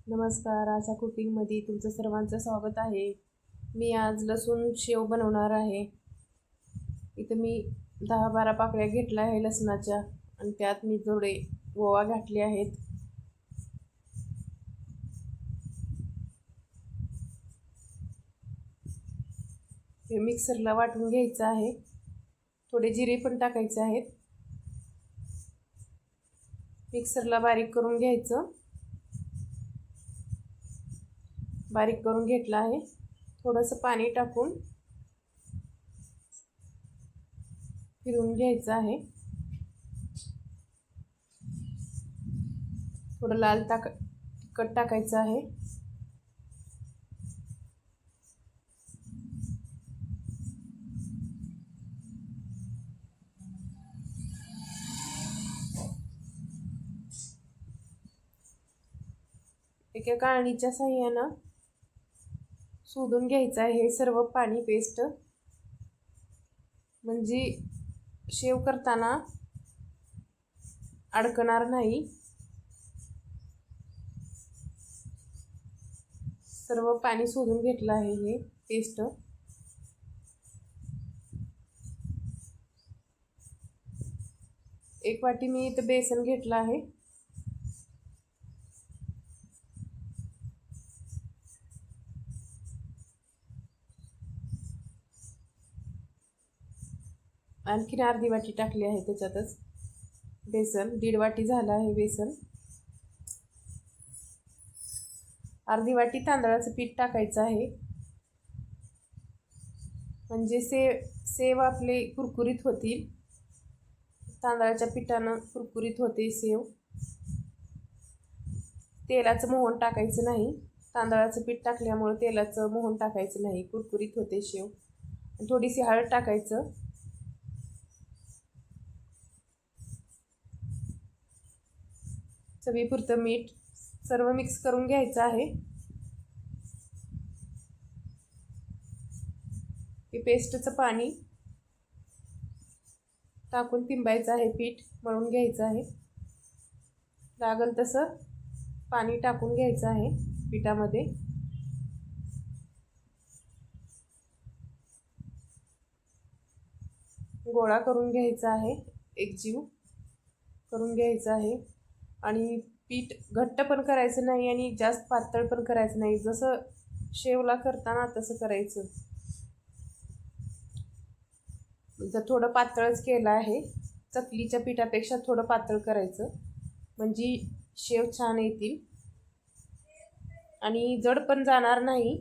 नमस्कार, आशा कुकिंगमध्ये तुमचं सर्वांचं स्वागत आहे. मी आज लसूण शेव बनवणार आहे. इथं मी 10-12 पाकळ्या घेतल्या आहे लसणाच्या आणि त्यात मी थोडे ओवा घातले आहेत. हे मिक्सरला वाटून घ्यायचं आहे. थोडे जिरे पण टाकायचे आहेत. मिक्सरला बारीक करून घ्यायचं. बारीक करून घेतला आहे. थोडंसं पाणी टाकून फिरवून घ्यायचं आहे. थोडं लाल तिखट टाकायचं आहे. एका गाळणीच्या साहाय्यानं शोधून घ्यायचं आहे हे सर्व पाणी पेस्ट, म्हणजे शेव करताना अडकणार नाही. सर्व पाणी शोधून घेतलं आहे हे पेस्ट. एक वाटी मी इथं बेसन घेतलं आहे. आणखीन अर्धी वाटी टाकली आहे त्याच्यातच बेसन. 1.5 वाटी झालं आहे बेसन. अर्धी वाटी तांदळाचं पीठ टाकायचं आहे, म्हणजे सेव आपले कुरकुरीत होतील. तांदळाच्या पिठानं कुरकुरीत होते सेव. तेलाचं मोहन टाकायचं नाही. तांदळाचं पीठ टाकल्यामुळे तेलाचं मोहन टाकायचं नाही, कुरकुरीत होते शेव. थोडीशी हळद टाकायचं. चवीपुरतं मीठ. सर्व मिक्स करून घ्यायचं आहे. हे पेस्टचं पाणी टाकून तिंबायचं आहे. पीठ मळून घ्यायचं आहे. लागल तसं पाणी टाकून घ्यायचं आहे पिठामध्ये. गोळा करून घ्यायचा आहे, एकजीव करून घ्यायचा आहे. आणि पीठ घट्ट पण करायचं नाही आणि जास्त पातळ पण करायचं नाही. जसं शेवला करताना तसं करायचं. जर थोडं पातळच केलं आहे, चकलीच्या पिठापेक्षा थोडं पातळ करायचं, म्हणजे शेव छान येतील आणि जड पण जाणार नाही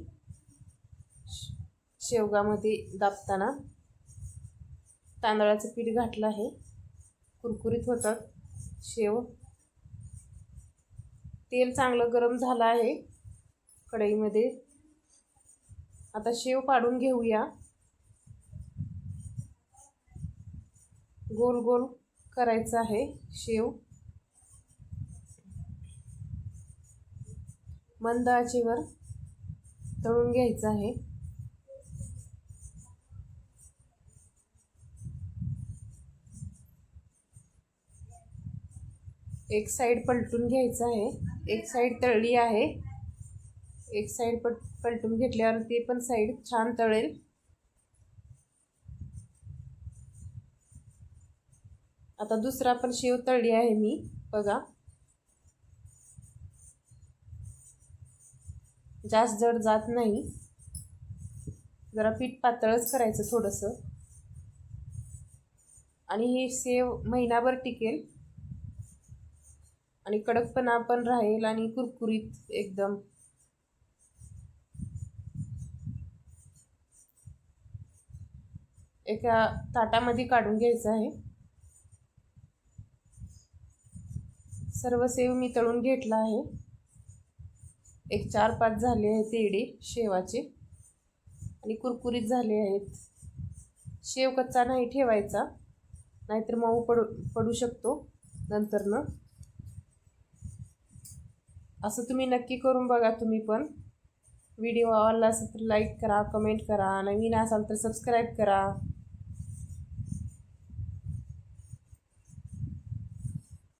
शेवगामध्ये दाबताना. तांदळाचं पीठ घातलं आहे, कुरकुरीत होतात शेव. तेल चांगलं गरम झालं आहे कढईमध्ये. आता शेव पाडून घेऊया. गोल गोल करायचं आहे शेव. मंद आचेवर तळून घ्यायचं आहे. एक साईड पलटून घ्यायचं आहे. एक साईड तळली आहे. एक साईड पलटून घेतल्यावर ते पण साईड छान तळेल. आता दुसरा पण शेव तळली आहे मी, बघा. जास्त जड जात नाही. जरा पीठ पातळच करायचं थोडंसं, आणि हे शेव महिनाभर टिकेल आणि कडकपणा पण राहील आणि कुरकुरीत एकदम. एका ताटामध्ये काढून घ्यायचं आहे. सर्व शेव मी तळून घेतला आहे. एक 4-5 झाले आहेत तेडे शेवाचे आणि कुरकुरीत झाले आहेत. शेव कच्चा नाही ठेवायचा, नाहीतर मऊ पडू शकतो नंतरनं. असं तुम्ही नक्की करून बघा तुम्ही पण. व्हिडिओ आवडला असेल तर लाईक करा, कमेंट करा. नवीन असाल तर सबस्क्राईब करा.